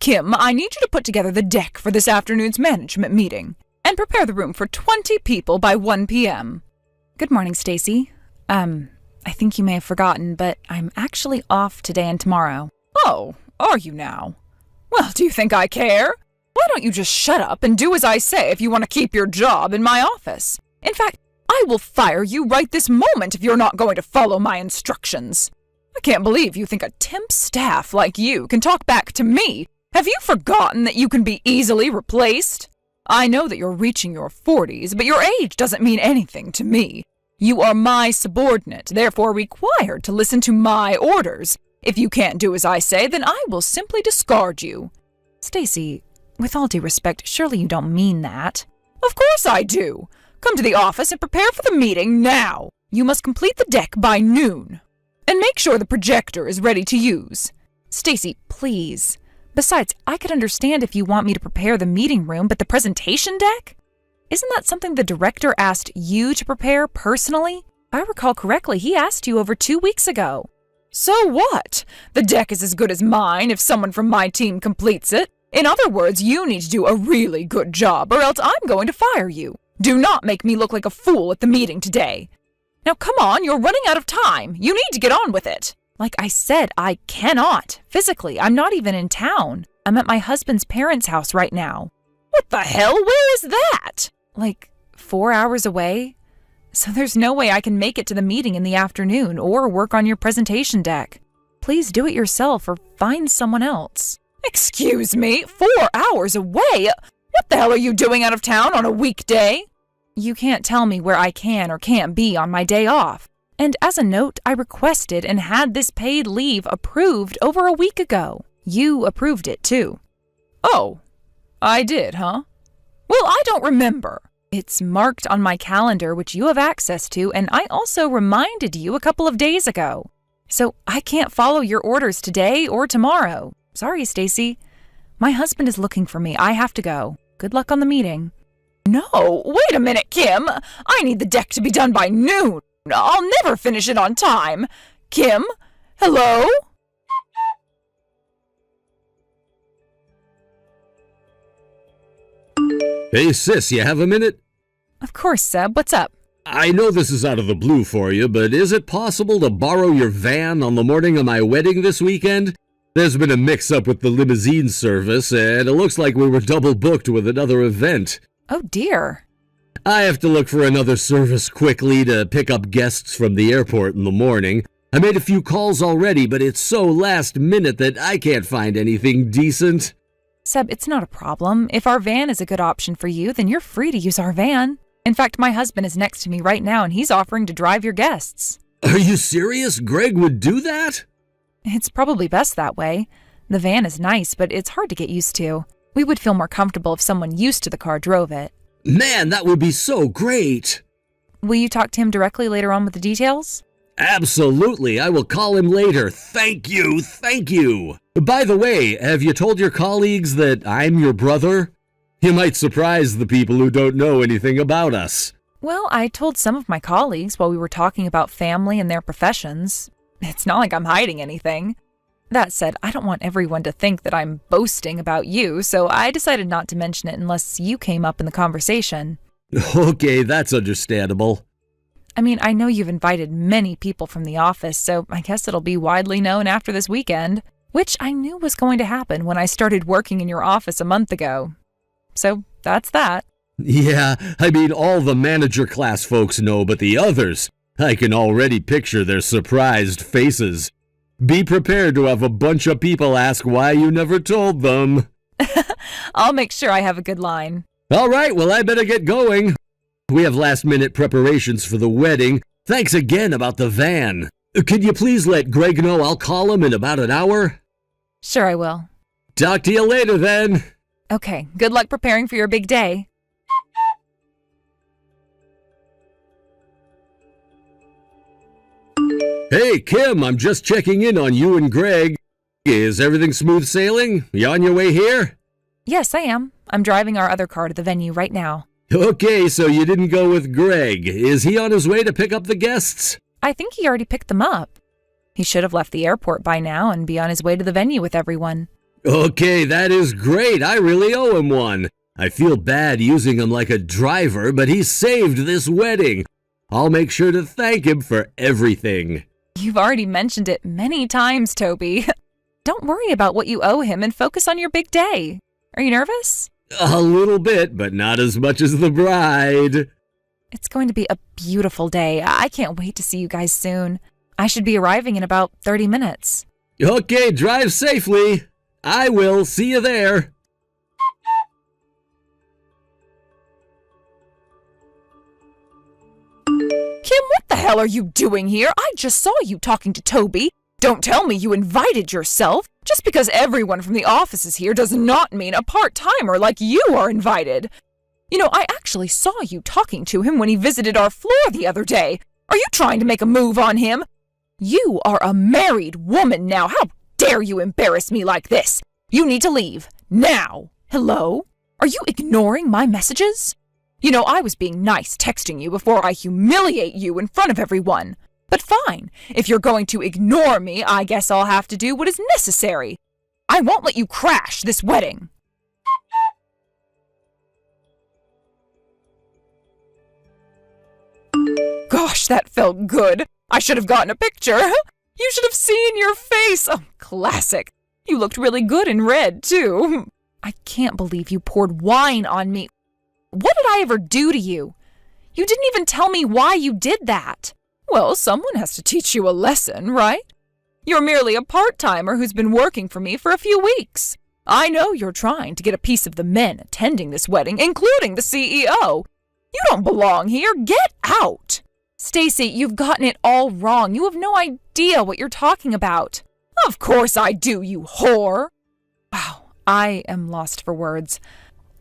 Kim, I need you to put together the deck for this afternoon's management meeting and prepare the room for 20 people by 1 p.m. Good morning, Stacy. I think you may have forgotten, but I'm actually off today and tomorrow. Oh, are you now? Well, do you think I care? Why don't you just shut up and do as I say if you want to keep your job in my office? In fact, I will fire you right this moment if you're not going to follow my instructions. I can't believe you think a temp staff like you can talk back to me. Have you forgotten that you can be easily replaced? I know that you're reaching your 40s, but your age doesn't mean anything to me. You are my subordinate, therefore required to listen to my orders. If you can't do as I say, then I will simply discard you. Stacy, with all due respect, surely you don't mean that. Of course I do. Come to the office and prepare for the meeting now. You must complete the deck by noon. And make sure the projector is ready to use. Stacy, please. Besides, I could understand if you want me to prepare the meeting room, but the presentation deck? Isn't that something the director asked you to prepare personally? If I recall correctly, he asked you over 2 weeks ago. So what? The deck is as good as mine if someone from my team completes it. In other words, you need to do a really good job, or else I'm going to fire you. Do not make me look like a fool at the meeting today. Now come on, you're running out of time. You need to get on with it. Like I said, I cannot. Physically, I'm not even in town. I'm at my husband's parents' house right now. What the hell? Where is that? Like 4 hours away. So there's no way I can make it to the meeting in the afternoon or work on your presentation deck. Please do it yourself or find someone else. Excuse me, 4 hours away? What the hell are you doing out of town on a weekday? You can't tell me where I can or can't be on my day off. And as a note, I requested and had this paid leave approved over a week ago. You approved it too. Oh, I did, huh? Well, I don't remember. It's marked on my calendar, which you have access to, and I also reminded you a couple of days ago. So I can't follow your orders today or tomorrow. Sorry, Stacy. My husband is looking for me. I have to go. Good luck on the meeting. No, wait a minute, Kim. I need the deck to be done by noon. I'll never finish it on time. Kim? Hello? Hey, sis, you have a minute? Of course, Seb. What's up? I know this is out of the blue for you, but is it possible to borrow your van on the morning of my wedding this weekend? There's been a mix-up with the limousine service, and it looks like we were double booked with another event. Oh, dear. I have to look for another service quickly to pick up guests from the airport in the morning. I made a few calls already, but it's so last minute that I can't find anything decent. Seb, it's not a problem. If our van is a good option for you, then you're free to use our van. In fact, my husband is next to me right now, and he's offering to drive your guests. Are you serious? Greg would do that? It's probably best that way. The van is nice, but it's hard to get used to. We would feel more comfortable if someone used to the car drove it. Man, that would be so great. Will you talk to him directly later on with the details? Absolutely. I will call him later. Thank you. Thank you. By the way, have you told your colleagues that I'm your brother? You might surprise the people who don't know anything about us. Well, I told some of my colleagues while we were talking about family and their professions. It's not like I'm hiding anything. That said, I don't want everyone to think that I'm boasting about you, so I decided not to mention it unless you came up in the conversation. Okay, that's understandable. I mean, I know you've invited many people from the office, so I guess it'll be widely known after this weekend, which I knew was going to happen when I started working in your office a month ago. So that's that. Yeah, I mean, all the manager class folks know, but the others, I can already picture their surprised faces. Be prepared to have a bunch of people ask why you never told them. I'll make sure I have a good line. All right, well, I better get going. We have last-minute preparations for the wedding. Thanks again about the van. Could you please let Greg know I'll call him in about an hour? Sure, I will. Talk to you later, then. Okay, good luck preparing for your big day. Hey, Kim, I'm just checking in on you and Greg. Is everything smooth sailing? You on your way here? Yes, I am. I'm driving our other car to the venue right now. Okay, so you didn't go with Greg. Is he on his way to pick up the guests? I think he already picked them up. He should have left the airport by now and be on his way to the venue with everyone. Okay, that is great. I really owe him one. I feel bad using him like a driver, but he saved this wedding. I'll make sure to thank him for everything. You've already mentioned it many times, Toby. Don't worry about what you owe him and focus on your big day. Are you nervous? A little bit, but not as much as the bride. It's going to be a beautiful day. I can't wait to see you guys soon. I should be arriving in about 30 minutes. Okay, drive safely. I will. See you there. Kim, what the hell are you doing here? I just saw you talking to Toby. Don't tell me you invited yourself. Just because everyone from the office is here does not mean a part-timer like you are invited. You know, I actually saw you talking to him when he visited our floor the other day. Are you trying to make a move on him? You are a married woman now. How dare you embarrass me like this? You need to leave. Now. Hello? Are you ignoring my messages? You know, I was being nice texting you before I humiliate you in front of everyone. But fine, if you're going to ignore me, I guess I'll have to do what is necessary. I won't let you crash this wedding. Gosh, that felt good. I should have gotten a picture. You should have seen your face. Oh, classic. You looked really good in red, too. I can't believe you poured wine on me. What did I ever do to you? You didn't even tell me why you did that. Well, someone has to teach you a lesson, right? You're merely a part-timer who's been working for me for a few weeks. I know you're trying to get a piece of the men attending this wedding, including the CEO. You don't belong here. Get out. Stacy, you've gotten it all wrong. You have no idea what you're talking about. Of course I do, you whore. Wow, I am lost for words.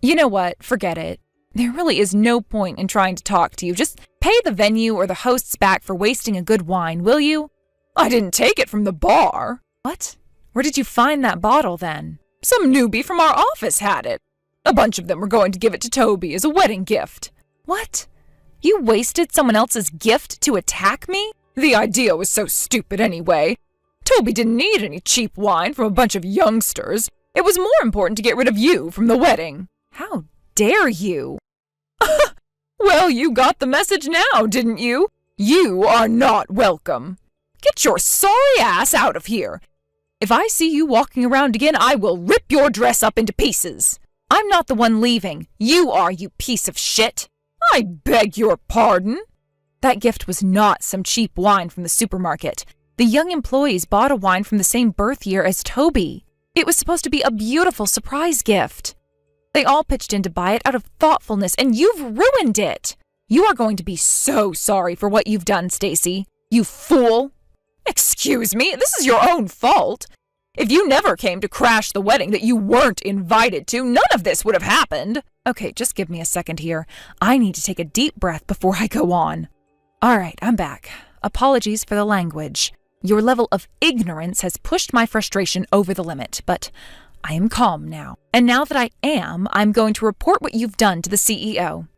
You know what? Forget it. There really is no point in trying to talk to you. Just pay the venue or the hosts back for wasting a good wine, will you? I didn't take it from the bar. What? Where did you find that bottle then? Some newbie from our office had it. A bunch of them were going to give it to Toby as a wedding gift. What? You wasted someone else's gift to attack me? The idea was so stupid anyway. Toby didn't need any cheap wine from a bunch of youngsters. It was more important to get rid of you from the wedding. How dare you? Well, you got the message now, didn't you? You are not welcome. Get your sorry ass out of here. If I see you walking around again, I will rip your dress up into pieces. I'm not the one leaving. You are, you piece of shit. I beg your pardon. That gift was not some cheap wine from the supermarket. The young employees bought a wine from the same birth year as Toby. It was supposed to be a beautiful surprise gift. They all pitched in to buy it out of thoughtfulness, and you've ruined it. You are going to be so sorry for what you've done, Stacy. You fool. Excuse me, this is your own fault. If you never came to crash the wedding that you weren't invited to, none of this would have happened. Okay, just give me a second here. I need to take a deep breath before I go on. All right, I'm back. Apologies for the language. Your level of ignorance has pushed my frustration over the limit, but I am calm now. And now that I am, I'm going to report what you've done to the CEO.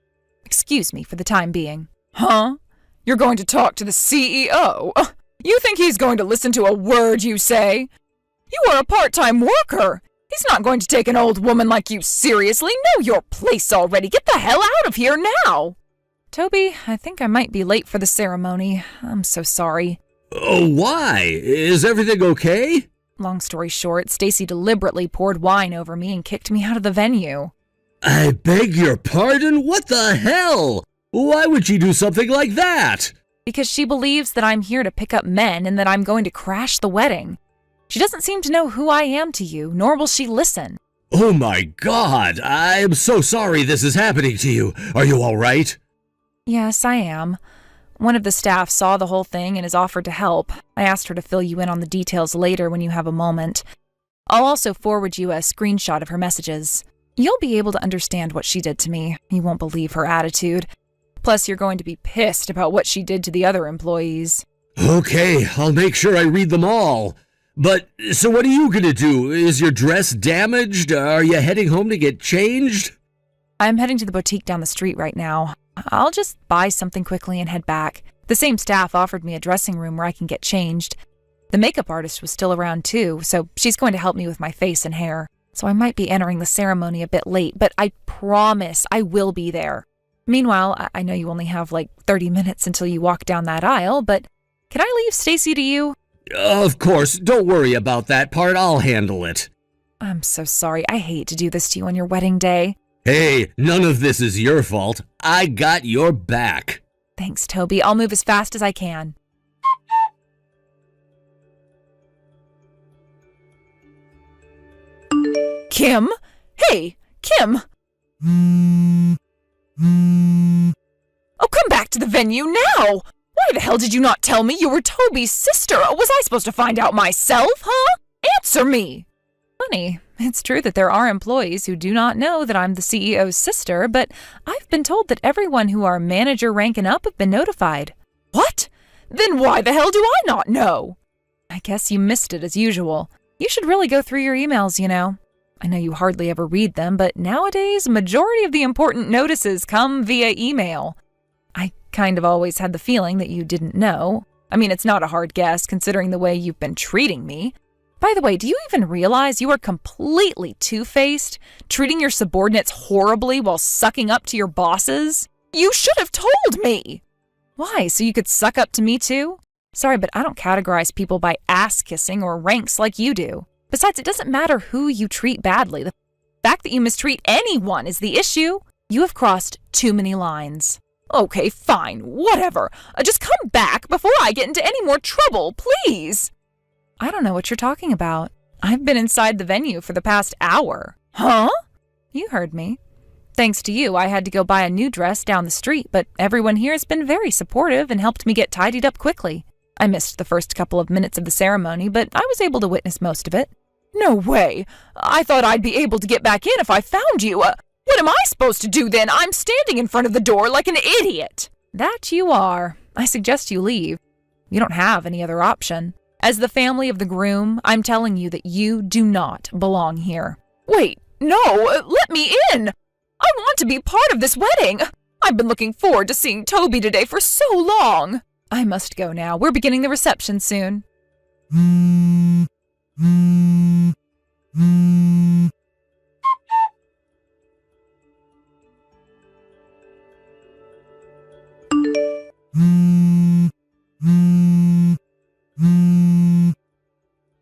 Excuse me for the time being. Huh? You're going to talk to the CEO? You think he's going to listen to a word you say? You are a part-time worker. He's not going to take an old woman like you seriously. Know your place already. Get the hell out of here now. Toby, I think I might be late for the ceremony. I'm so sorry. Oh, why? Is everything okay? Long story short, Stacy deliberately poured wine over me and kicked me out of the venue. I beg your pardon? What the hell? Why would she do something like that? Because she believes that I'm here to pick up men and that I'm going to crash the wedding. She doesn't seem to know who I am to you, nor will she listen. Oh my God, I am so sorry this is happening to you. Are you all right? Yes, I am. One of the staff saw the whole thing and has offered to help. I asked her to fill you in on the details later when you have a moment. I'll also forward you a screenshot of her messages. You'll be able to understand what she did to me. You won't believe her attitude. Plus, you're going to be pissed about what she did to the other employees. Okay, I'll make sure I read them all. But, so what are you gonna do? Is your dress damaged? Are you heading home to get changed? I'm heading to the boutique down the street right now. I'll just buy something quickly and head back. The same staff offered me a dressing room where I can get changed. The makeup artist was still around too, so she's going to help me with my face and hair. So I might be entering the ceremony a bit late, but I promise I will be there. Meanwhile, I know you only have like 30 minutes until you walk down that aisle, but can I leave Stacy to you? Of course, don't worry about that part. I'll handle it. I'm so sorry. I hate to do this to you on your wedding day. Hey, none of this is your fault. I got your back. Thanks, Toby. I'll move as fast as I can. Kim? Hey, Kim! Oh, come back to the venue now! Why the hell did you not tell me you were Toby's sister? Was I supposed to find out myself, huh? Answer me! Funny. It's true that there are employees who do not know that I'm the CEO's sister, but I've been told that everyone who are manager rank and up have been notified. What? Then why the hell do I not know? I guess you missed it as usual. You should really go through your emails, you know. I know you hardly ever read them, but nowadays, a majority of the important notices come via email. I kind of always had the feeling that you didn't know. I mean, it's not a hard guess considering the way you've been treating me. By the way, do you even realize you are completely two-faced, treating your subordinates horribly while sucking up to your bosses? You should have told me! Why, so you could suck up to me too? Sorry, but I don't categorize people by ass-kissing or ranks like you do. Besides, it doesn't matter who you treat badly. The fact that you mistreat anyone is the issue. You have crossed too many lines. Okay, fine, whatever. Just come back before I get into any more trouble, please! I don't know what you're talking about. I've been inside the venue for the past hour. Huh? You heard me. Thanks to you, I had to go buy a new dress down the street, but everyone here has been very supportive and helped me get tidied up quickly. I missed the first couple of minutes of the ceremony, but I was able to witness most of it. No way! I thought I'd be able to get back in if I found you. What am I supposed to do then? I'm standing in front of the door like an idiot. That you are. I suggest you leave. You don't have any other option. As the family of the groom, I'm telling you that you do not belong here. Wait, no, let me in! I want to be part of this wedding! I've been looking forward to seeing Toby today for so long! I must go now. We're beginning the reception soon.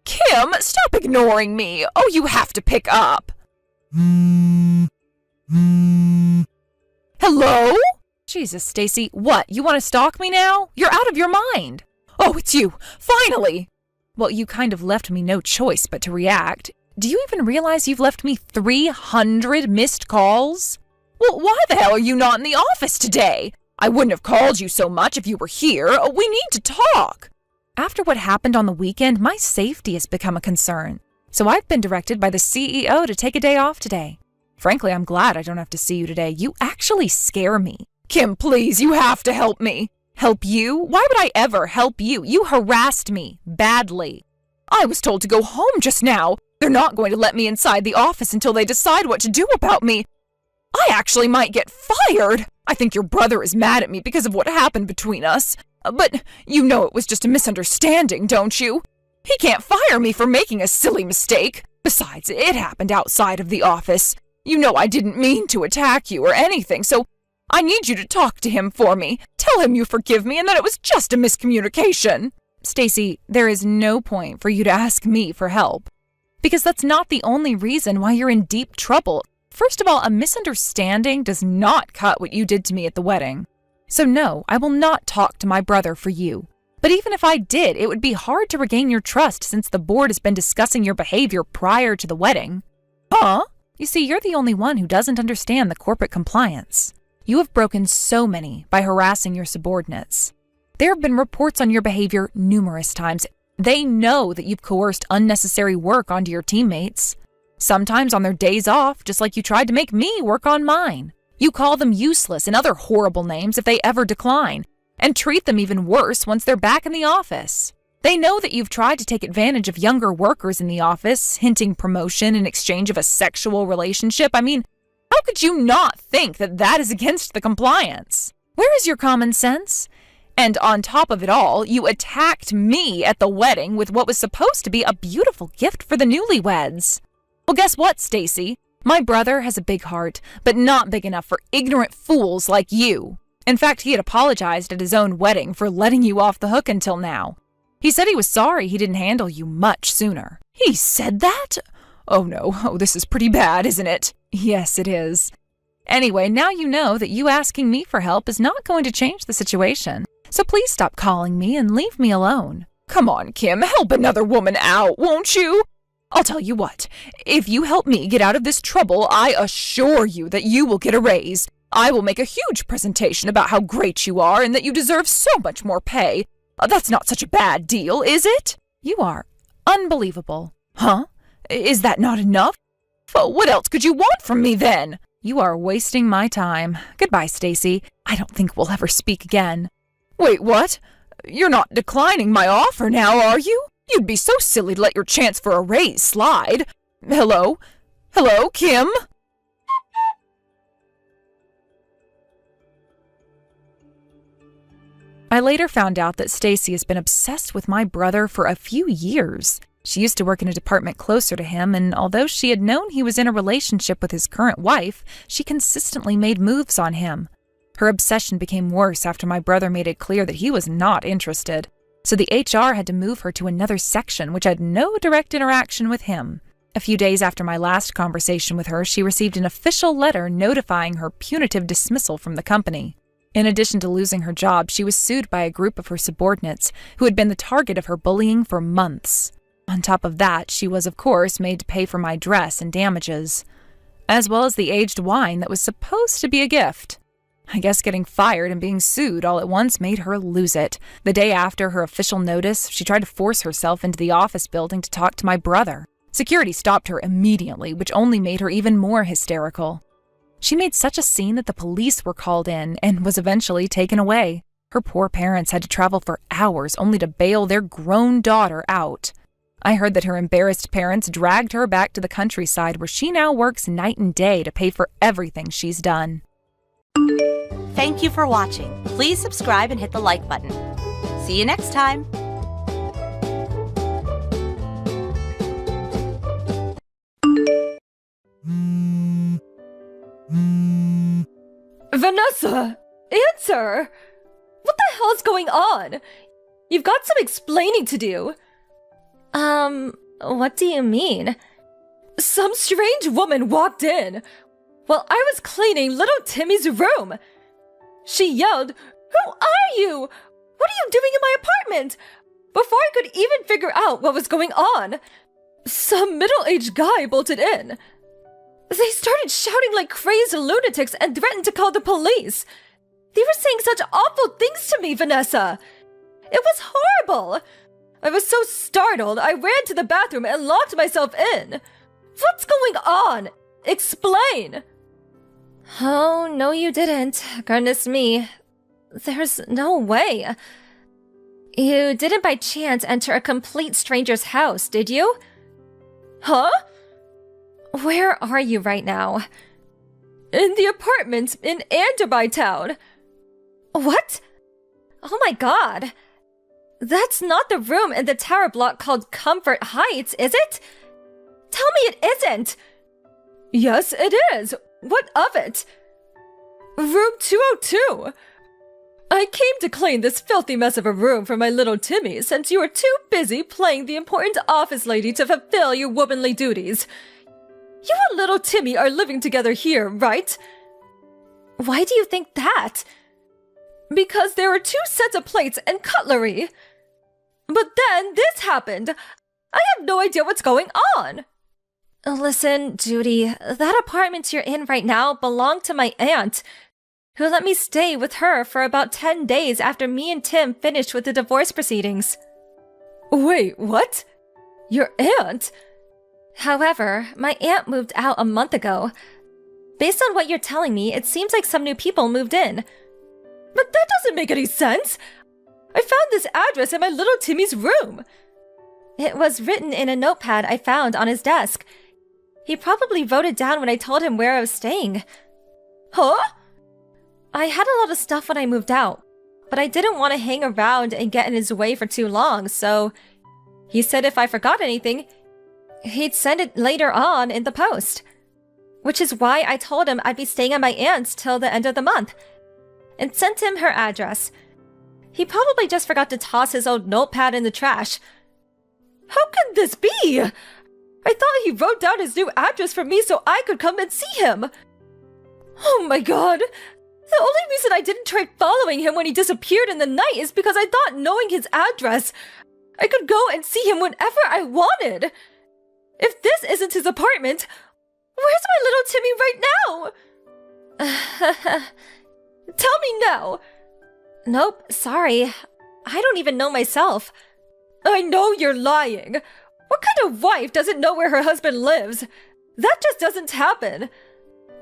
Kim, stop ignoring me! Oh, you have to pick up! Hello? Jesus, Stacy, what? You want to stalk me now? You're out of your mind. Oh, it's you! Finally! Well, you kind of left me no choice but to react. Do you even realize you've left me 300 missed calls? Well, why the hell are you not in the office today? I wouldn't have called you so much if you were here. We need to talk. After what happened on the weekend, my safety has become a concern. So I've been directed by the CEO to take a day off today. Frankly, I'm glad I don't have to see you today. You actually scare me. Kim, please, you have to help me. Help you? Why would I ever help you? You harassed me badly. I was told to go home just now. They're not going to let me inside the office until they decide what to do about me. I actually might get fired. I think your brother is mad at me because of what happened between us. But you know it was just a misunderstanding, don't you? He can't fire me for making a silly mistake. Besides, it happened outside of the office. You know I didn't mean to attack you or anything, so I need you to talk to him for me. Tell him you forgive me and that it was just a miscommunication. Stacy, there is no point for you to ask me for help. Because that's not the only reason why you're in deep trouble. First of all, a misunderstanding does not cut what you did to me at the wedding. So no, I will not talk to my brother for you. But even if I did, it would be hard to regain your trust since the board has been discussing your behavior prior to the wedding. Huh? You see, you're the only one who doesn't understand the corporate compliance. You have broken so many by harassing your subordinates. There have been reports on your behavior numerous times. They know that you've coerced unnecessary work onto your teammates. Sometimes on their days off, just like you tried to make me work on mine. You call them useless and other horrible names if they ever decline, and treat them even worse once they're back in the office. They know that you've tried to take advantage of younger workers in the office, hinting promotion in exchange of a sexual relationship. I mean, how could you not think that that is against the compliance? Where is your common sense? And on top of it all, you attacked me at the wedding with what was supposed to be a beautiful gift for the newlyweds. Well, guess what, Stacy? My brother has a big heart, but not big enough for ignorant fools like you. In fact, he had apologized at his own wedding for letting you off the hook until now. He said he was sorry he didn't handle you much sooner. He said that? Oh no, this is pretty bad, isn't it? Yes, it is. Anyway, now you know that you asking me for help is not going to change the situation. So please stop calling me and leave me alone. Come on, Kim, help another woman out, won't you? I'll tell you what, if you help me get out of this trouble, I assure you that you will get a raise. I will make a huge presentation about how great you are and that you deserve so much more pay. That's not such a bad deal, is it? You are unbelievable. Huh? Is that not enough? Well, what else could you want from me then? You are wasting my time. Goodbye, Stacy. I don't think we'll ever speak again. Wait, what? You're not declining my offer now, are you? You'd be so silly to let your chance for a raise slide. Hello? Hello, Kim? I later found out that Stacy has been obsessed with my brother for a few years. She used to work in a department closer to him, and although she had known he was in a relationship with his current wife, she consistently made moves on him. Her obsession became worse after my brother made it clear that he was not interested. So the HR had to move her to another section, which had no direct interaction with him. A few days after my last conversation with her, she received an official letter notifying her punitive dismissal from the company. In addition to losing her job, she was sued by a group of her subordinates who had been the target of her bullying for months. On top of that, she was, of course, made to pay for my dress and damages, as well as the aged wine that was supposed to be a gift. I guess getting fired and being sued all at once made her lose it. The day after her official notice, she tried to force herself into the office building to talk to my brother. Security stopped her immediately, which only made her even more hysterical. She made such a scene that the police were called in and was eventually taken away. Her poor parents had to travel for hours only to bail their grown daughter out. I heard that her embarrassed parents dragged her back to the countryside where she now works night and day to pay for everything she's done. Thank you for watching. Please subscribe and hit the like button. See you next time. Vanessa! Answer! What the hell's going on? You've got some explaining to do. What do you mean? Some strange woman walked in while I was cleaning little Timmy's room. She yelled, "Who are you? What are you doing in my apartment?" Before I could even figure out what was going on, some middle-aged guy bolted in. They started shouting like crazed lunatics and threatened to call the police. They were saying such awful things to me, Vanessa. It was horrible. I was so startled, I ran to the bathroom and locked myself in. What's going on? Explain. Oh, no you didn't. Goodness me. There's no way. You didn't by chance enter a complete stranger's house, did you? Huh? Where are you right now? In the apartment in Anderby Town. What? Oh my god. That's not the room in the tower block called Comfort Heights, is it? Tell me it isn't. Yes, it is. What of it? Room 202. I came to clean this filthy mess of a room for my little Timmy since you were too busy playing the important office lady to fulfill your womanly duties. You and little Timmy are living together here, right? Why do you think that? Because there were 2 sets of plates and cutlery. But then this happened. I have no idea what's going on. Listen, Judy, that apartment you're in right now belonged to my aunt, who let me stay with her for about 10 days after me and Tim finished with the divorce proceedings. Wait, what? Your aunt? However, my aunt moved out a month ago. Based on what you're telling me, it seems like some new people moved in. But that doesn't make any sense! I found this address in my little Timmy's room. It was written in a notepad I found on his desk. He probably wrote it down when I told him where I was staying. Huh? I had a lot of stuff when I moved out. but I didn't want to hang around and get in his way for too long, so he said if I forgot anything, he'd send it later on in the post. Which is why I told him I'd be staying at my aunt's till the end of the month, and sent him her address. He probably just forgot to toss his old notepad in the trash. How could this be? I thought he wrote down his new address for me so I could come and see him. Oh my god. The only reason I didn't try following him when he disappeared in the night is because I thought knowing his address, I could go and see him whenever I wanted. If this isn't his apartment, where's my little Timmy right now? Tell me now. Nope, sorry. I don't even know myself. I know you're lying. What kind of wife doesn't know where her husband lives? That just doesn't happen.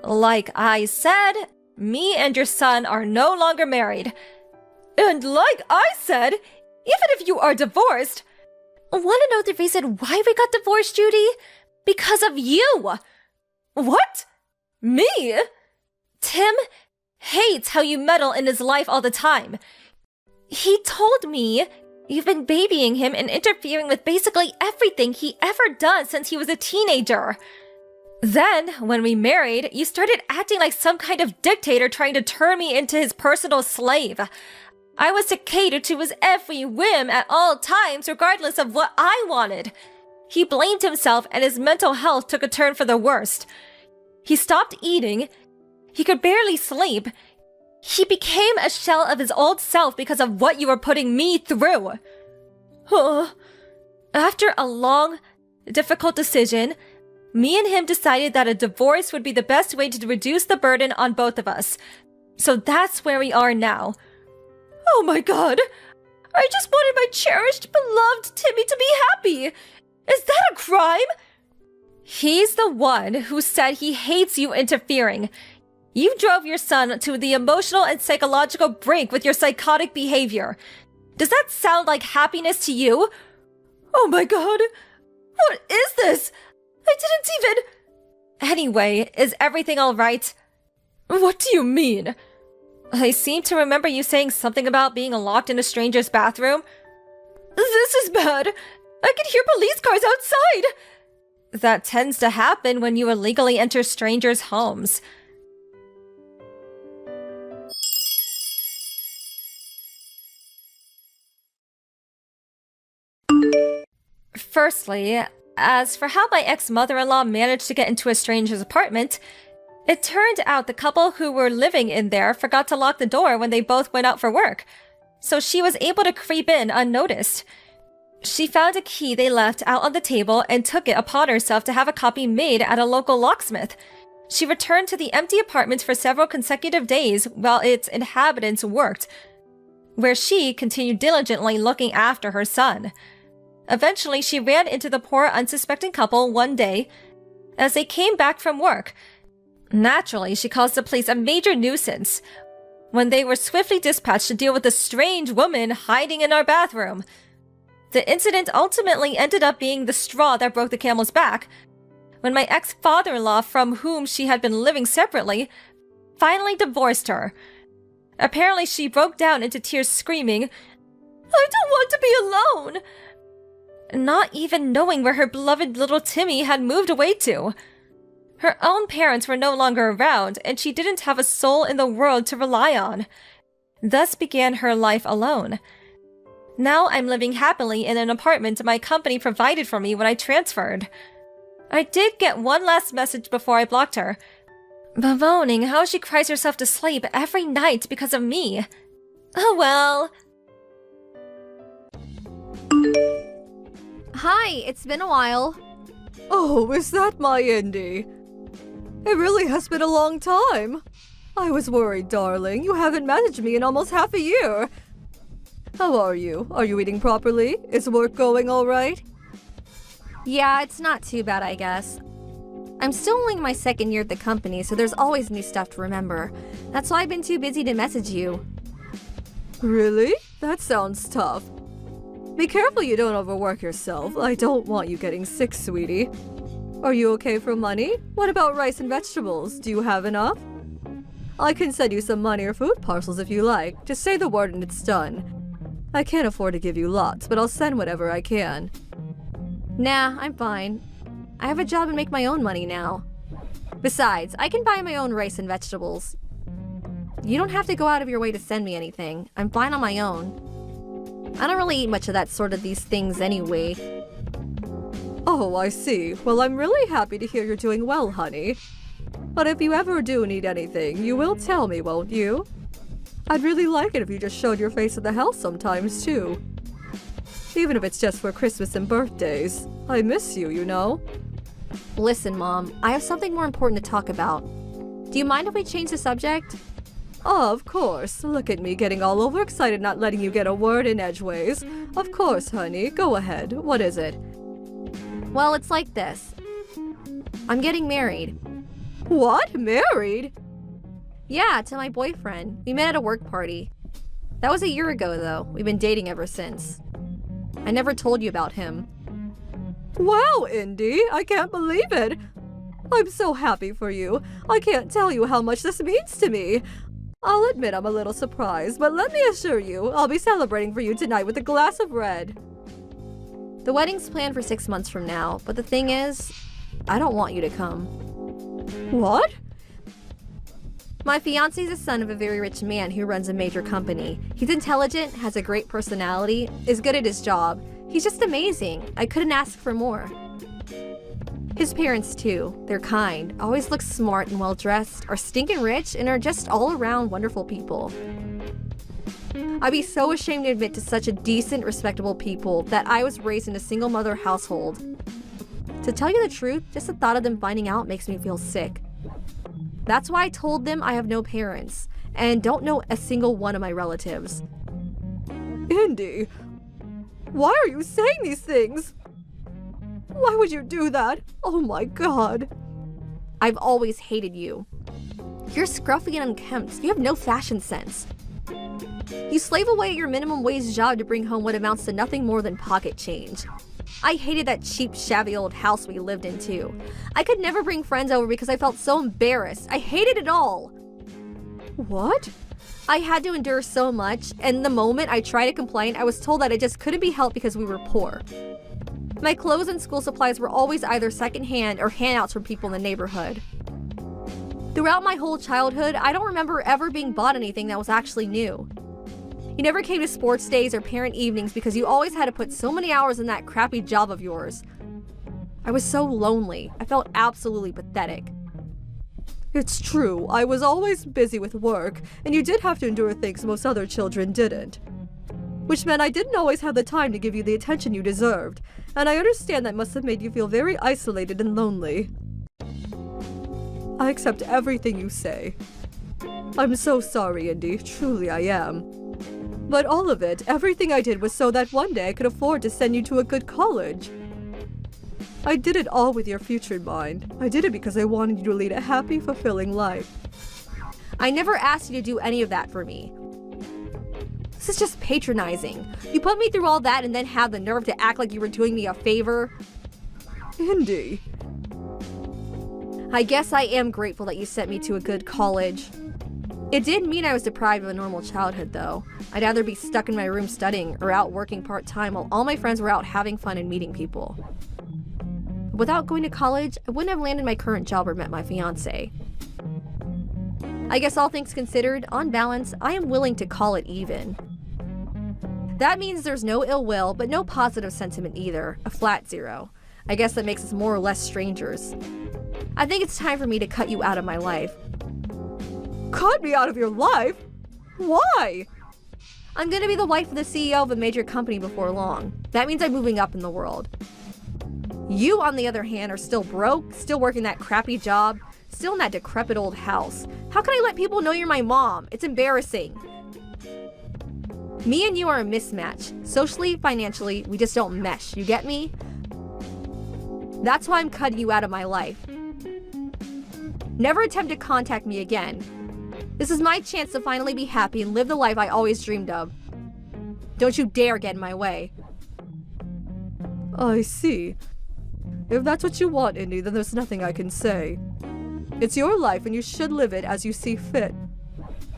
Like I said, me and your son are no longer married. And like I said, even if you are divorced... Want to know the reason why we got divorced, Judy? Because of you. What? Me? Tim hates how you meddle in his life all the time. He told me you've been babying him and interfering with basically everything he ever does since he was a teenager. Then, when we married, you started acting like some kind of dictator trying to turn me into his personal slave. I was to cater to his every whim at all times, regardless of what I wanted. He blamed himself and his mental health took a turn for the worst. He stopped eating. He could barely sleep. He became a shell of his old self because of what you were putting me through. After a long, difficult decision, me and him decided that a divorce would be the best way to reduce the burden on both of us. So that's where we are now. Oh my god! I just wanted my cherished, beloved Timmy to be happy! Is that a crime? He's the one who said he hates you interfering. You drove your son to the emotional and psychological brink with your psychotic behavior. Does that sound like happiness to you? Oh my god! What is this? I didn't even... Anyway, is everything alright? What do you mean? I seem to remember you saying something about being locked in a stranger's bathroom. This is bad. I can hear police cars outside. That tends to happen when you illegally enter strangers' homes. Firstly, as for how my ex-mother-in-law managed to get into a stranger's apartment, it turned out the couple who were living in there forgot to lock the door when they both went out for work, so she was able to creep in unnoticed. She found a key they left out on the table and took it upon herself to have a copy made at a local locksmith. She returned to the empty apartment for several consecutive days while its inhabitants worked, where she continued diligently looking after her son. Eventually, she ran into the poor, unsuspecting couple one day as they came back from work. Naturally, she caused the police a major nuisance when they were swiftly dispatched to deal with a strange woman hiding in our bathroom. The incident ultimately ended up being the straw that broke the camel's back when my ex-father-in-law, from whom she had been living separately, finally divorced her. Apparently, she broke down into tears screaming, "I don't want to be alone!" Not even knowing where her beloved little Timmy had moved away to. Her own parents were no longer around, and she didn't have a soul in the world to rely on. Thus began her life alone. Now I'm living happily in an apartment my company provided for me when I transferred. I did get one last message before I blocked her, bemoaning how she cries herself to sleep every night because of me. Oh well. Hi, it's been a while. Oh, is that my Indy? It really has been a long time. I was worried, darling. You haven't managed me in almost half a year. How are you? Are you eating properly? Is work going all right? Yeah, it's not too bad, I guess. I'm still only in my second year at the company, so there's always new stuff to remember. That's why I've been too busy to message you. Really? That sounds tough. Be careful you don't overwork yourself. I don't want you getting sick, sweetie. Are you okay for money? What about rice and vegetables? Do you have enough? I can send you some money or food parcels if you like. Just say the word and it's done. I can't afford to give you lots, but I'll send whatever I can. Nah, I'm fine. I have a job and make my own money now. Besides, I can buy my own rice and vegetables. You don't have to go out of your way to send me anything. I'm fine on my own. I don't really eat much of that sort of these things anyway. Oh, I see. Well, I'm really happy to hear you're doing well, honey. But if you ever do need anything, you will tell me, won't you? I'd really like it if you just showed your face at the house sometimes, too. Even if it's just for Christmas and birthdays. I miss you, you know? Listen, Mom, I have something more important to talk about. Do you mind if we change the subject? Of course. Look at me getting all overexcited not letting you get a word in edgeways. Of course, honey. Go ahead. What is it? Well, it's like this. I'm getting married. What? Married? Yeah, to my boyfriend. We met at a work party. That was a year ago, though. We've been dating ever since. I never told you about him. Wow, Indy, I can't believe it. I'm so happy for you. I can't tell you how much this means to me. I'll admit I'm a little surprised, but let me assure you, I'll be celebrating for you tonight with a glass of red. The wedding's planned for 6 months from now, but the thing is, I don't want you to come. What? My fiancé's the son of a very rich man who runs a major company. He's intelligent, has a great personality, is good at his job. He's just amazing. I couldn't ask for more. His parents, too. They're kind, always look smart and well-dressed, are stinking rich, and are just all-around wonderful people. I'd be so ashamed to admit to such a decent, respectable people that I was raised in a single-mother household. To tell you the truth, just the thought of them finding out makes me feel sick. That's why I told them I have no parents, and don't know a single one of my relatives. Indy, why are you saying these things? Why would you do that? Oh my god. I've always hated you. You're scruffy and unkempt. You have no fashion sense. You slave away at your minimum wage job to bring home what amounts to nothing more than pocket change. I hated that cheap, shabby old house we lived in, too. I could never bring friends over because I felt so embarrassed. I hated it all. What? I had to endure so much, and the moment I tried to complain, I was told that it just couldn't be helped because we were poor. My clothes and school supplies were always either secondhand or handouts from people in the neighborhood. Throughout my whole childhood, I don't remember ever being bought anything that was actually new. You never came to sports days or parent evenings because you always had to put so many hours in that crappy job of yours. I was so lonely. I felt absolutely pathetic. It's true, I was always busy with work, and you did have to endure things most other children didn't. Which meant I didn't always have the time to give you the attention you deserved, and I understand that must have made you feel very isolated and lonely. I accept everything you say. I'm so sorry, Indy, truly I am. But all of it, everything I did was so that one day I could afford to send you to a good college. I did it all with your future in mind. I did it because I wanted you to lead a happy, fulfilling life. I never asked you to do any of that for me. This is just patronizing. You put me through all that and then have the nerve to act like you were doing me a favor? Indy. I guess I am grateful that you sent me to a good college. It did mean I was deprived of a normal childhood, though. I'd either be stuck in my room studying or out working part-time while all my friends were out having fun and meeting people. Without going to college, I wouldn't have landed my current job or met my fiancé. I guess all things considered, on balance, I am willing to call it even. That means there's no ill will, but no positive sentiment either, a flat zero. I guess that makes us more or less strangers. I think it's time for me to cut you out of my life. Cut me out of your life? Why? I'm gonna be the wife of the CEO of a major company before long. That means I'm moving up in the world. You, on the other hand, are still broke, still working that crappy job, still in that decrepit old house. How can I let people know you're my mom? It's embarrassing. Me and you are a mismatch. Socially, financially, we just don't mesh. You get me? That's why I'm cutting you out of my life. Never attempt to contact me again. This is my chance to finally be happy and live the life I always dreamed of. Don't you dare get in my way. I see. If that's what you want, Indy, then there's nothing I can say. It's your life and you should live it as you see fit.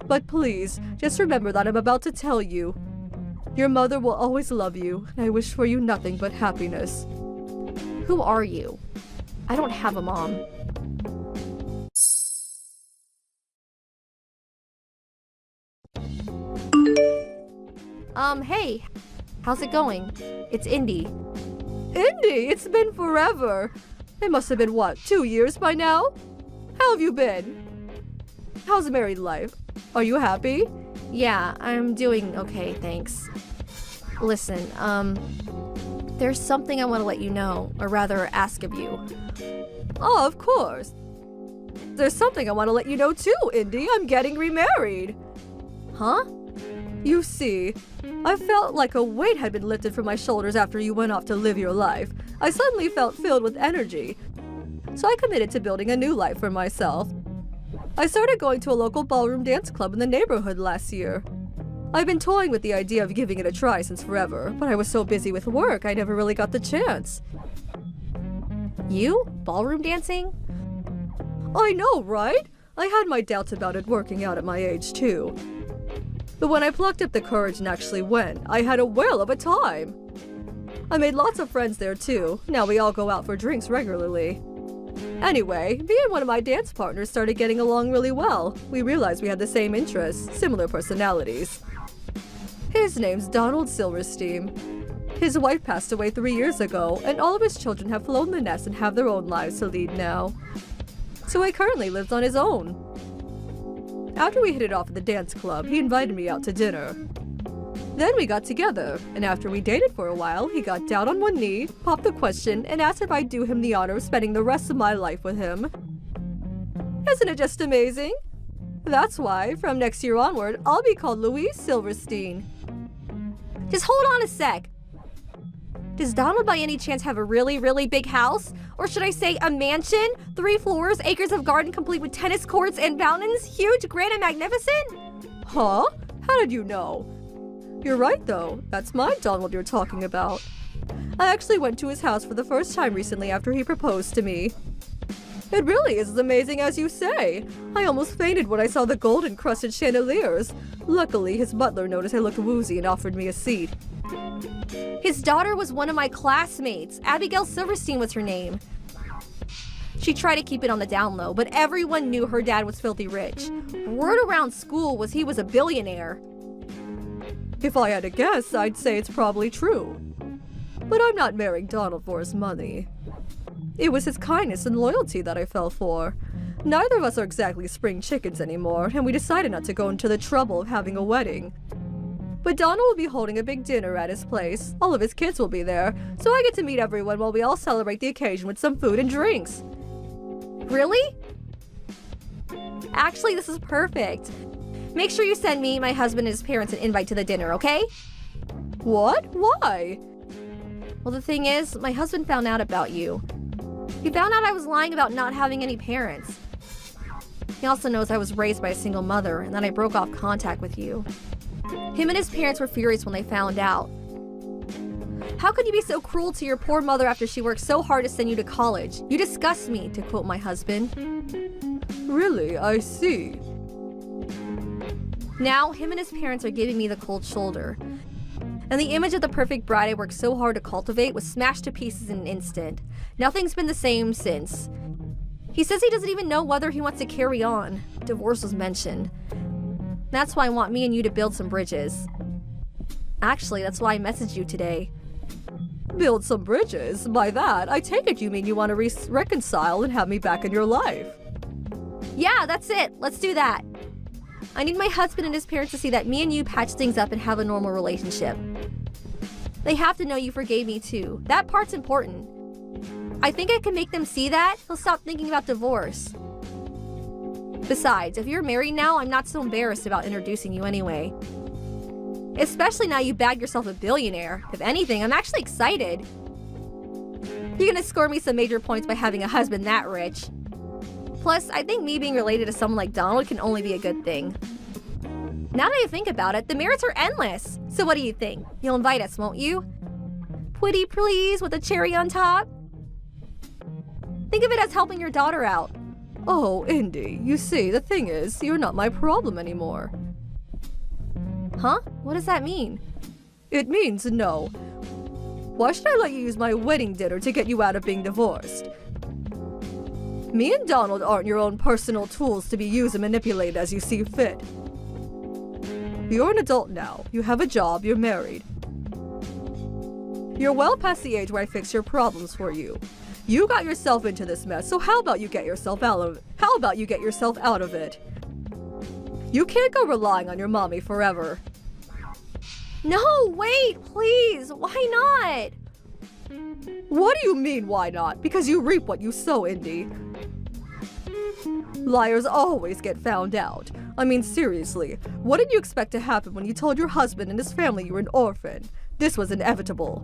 But please, just remember that I'm about to tell you. Your mother will always love you, and I wish for you nothing but happiness. Who are you? I don't have a mom. Hey. How's it going? It's Indy. Indy, it's been forever. It must have been, what, 2 years by now? How have you been? How's married life? Are you happy? Yeah, I'm doing okay, thanks. Listen, there's something I want to let you know, or rather ask of you. Oh, of course. There's something I want to let you know too, Indy. I'm getting remarried. Huh? You see, I felt like a weight had been lifted from my shoulders after you went off to live your life. I suddenly felt filled with energy. So I committed to building a new life for myself. I started going to a local ballroom dance club in the neighborhood last year. I've been toying with the idea of giving it a try since forever, but I was so busy with work I never really got the chance. You? Ballroom dancing? I know, right? I had my doubts about it working out at my age too. But when I plucked up the courage and actually went, I had a whale of a time. I made lots of friends there too. Now we all go out for drinks regularly. Anyway, me and one of my dance partners started getting along really well. We realized we had the same interests, similar personalities. His name's Donald Silverstein. His wife passed away 3 years ago, and all of his children have flown the nest and have their own lives to lead now. So he currently lives on his own. After we hit it off at the dance club, he invited me out to dinner. Then we got together, and after we dated for a while, he got down on one knee, popped the question, and asked if I'd do him the honor of spending the rest of my life with him. Isn't it just amazing? That's why, from next year onward, I'll be called Louise Silverstein. Just hold on a sec. Does Donald by any chance have a really, really big house? Or should I say a mansion? 3 floors, acres of garden complete with tennis courts and fountains? Huge, grand, and magnificent? Huh? How did you know? You're right, though. That's my Donald you're talking about. I actually went to his house for the first time recently after he proposed to me. It really is as amazing as you say. I almost fainted when I saw the gold-encrusted chandeliers. Luckily, his butler noticed I looked woozy and offered me a seat. His daughter was one of my classmates. Abigail Silverstein was her name. She tried to keep it on the down low, but everyone knew her dad was filthy rich. Word around school was he was a billionaire. If I had to guess, I'd say it's probably true. But I'm not marrying Donald for his money. It was his kindness and loyalty that I fell for. Neither of us are exactly spring chickens anymore, and we decided not to go into the trouble of having a wedding. But Donald will be holding a big dinner at his place. All of his kids will be there, so I get to meet everyone while we all celebrate the occasion with some food and drinks. Really? Actually, this is perfect. Make sure you send me, my husband, and his parents an invite to the dinner, okay? What? Why? Well, the thing is, my husband found out about you. He found out I was lying about not having any parents. He also knows I was raised by a single mother and that I broke off contact with you. Him and his parents were furious when they found out. How could you be so cruel to your poor mother after she worked so hard to send you to college? You disgust me, to quote my husband. Really? I see. Now, him and his parents are giving me the cold shoulder. And the image of the perfect bride I worked so hard to cultivate was smashed to pieces in an instant. Nothing's been the same since. He says he doesn't even know whether he wants to carry on. Divorce was mentioned. That's why I want me and you to build some bridges. Actually, that's why I messaged you today. Build some bridges? By that, I take it you mean you want to reconcile and have me back in your life. Yeah, that's it. Let's do that. I need my husband and his parents to see that me and you patch things up and have a normal relationship. They have to know you forgave me too. That part's important. I think I can make them see that. They'll stop thinking about divorce. Besides, if you're married now, I'm not so embarrassed about introducing you anyway. Especially now you bagged yourself a billionaire. If anything, I'm actually excited. You're gonna score me some major points by having a husband that rich. Plus, I think me being related to someone like Donald can only be a good thing. Now that I think about it, the merits are endless. So what do you think? You'll invite us, won't you? Pretty please with a cherry on top? Think of it as helping your daughter out. Oh, Indy, you see, the thing is, you're not my problem anymore. Huh? What does that mean? It means no. Why should I let you use my wedding dinner to get you out of being divorced? Me and Donald aren't your own personal tools to be used and manipulated as you see fit. You're an adult now. You have a job. You're married. You're well past the age where I fix your problems for you. You got yourself into this mess, so how about you get yourself out of it? How about you get yourself out of it? You can't go relying on your mommy forever. No, wait, please. Why not? What do you mean, why not? Because you reap what you sow, Indy. Liars always get found out. I mean, seriously, what did you expect to happen when you told your husband and his family you were an orphan? This was inevitable.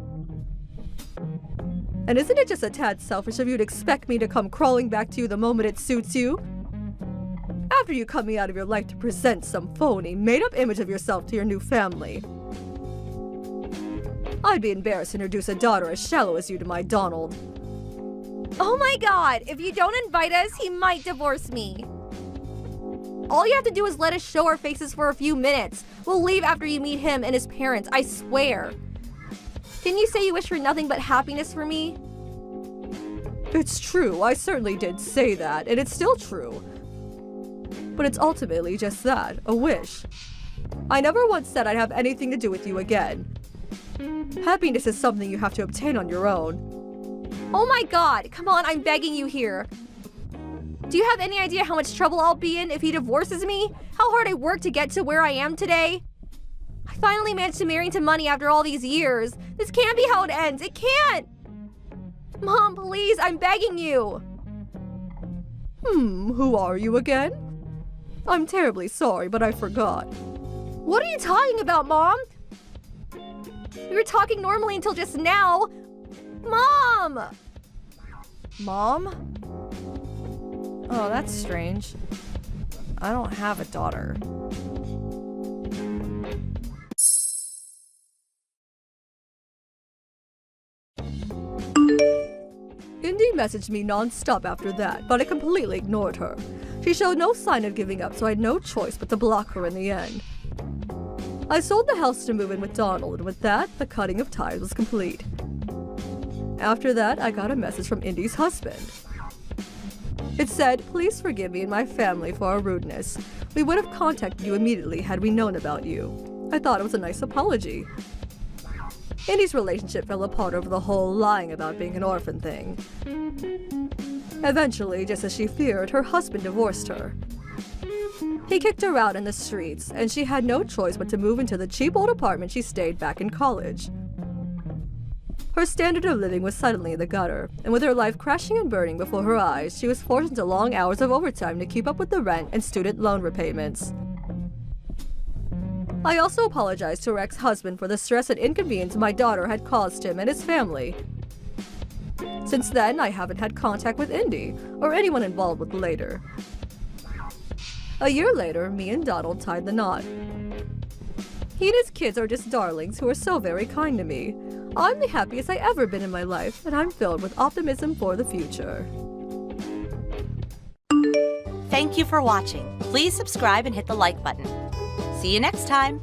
And isn't it just a tad selfish of you to expect me to come crawling back to you the moment it suits you? After you cut me out of your life to present some phony, made-up image of yourself to your new family. I'd be embarrassed to introduce a daughter as shallow as you to my Donald. Oh my god, if you don't invite us, he might divorce me. All you have to do is let us show our faces for a few minutes. We'll leave after you meet him and his parents, I swear. Didn't you say you wish for nothing but happiness for me? It's true, I certainly did say that, and it's still true. But it's ultimately just that, a wish. I never once said I'd have anything to do with you again. Happiness is something you have to obtain on your own. Oh my god, come on, I'm begging you here. Do you have any idea how much trouble I'll be in if he divorces me? How hard I worked to get to where I am today? I finally managed to marry into money after all these years. This can't be how it ends. It can't! Mom, please, I'm begging you. Who are you again? I'm terribly sorry, but I forgot. What are you talking about, Mom? We were talking normally until just now. Mom! Mom? Oh, that's strange. I don't have a daughter. Indy messaged me non-stop after that, but I completely ignored her. She showed no sign of giving up, so I had no choice but to block her in the end. I sold the house to move in with Donald, and with that, the cutting of ties was complete. After that, I got a message from Indy's husband. It said, "Please forgive me and my family for our rudeness. We would have contacted you immediately had we known about you." I thought it was a nice apology. Indy's relationship fell apart over the whole lying about being an orphan thing. Eventually, just as she feared, her husband divorced her. He kicked her out in the streets, and she had no choice but to move into the cheap old apartment she stayed back in college. Her standard of living was suddenly in the gutter, and with her life crashing and burning before her eyes, she was forced into long hours of overtime to keep up with the rent and student loan repayments. I also apologized to her ex-husband for the stress and inconvenience my daughter had caused him and his family. Since then, I haven't had contact with Indy, or anyone involved with later. A year later, me and Donald tied the knot. He and his kids are just darlings who are so very kind to me. I'm the happiest I've ever been in my life, and I'm filled with optimism for the future. Thank you for watching. Please subscribe and hit the like button. See you next time.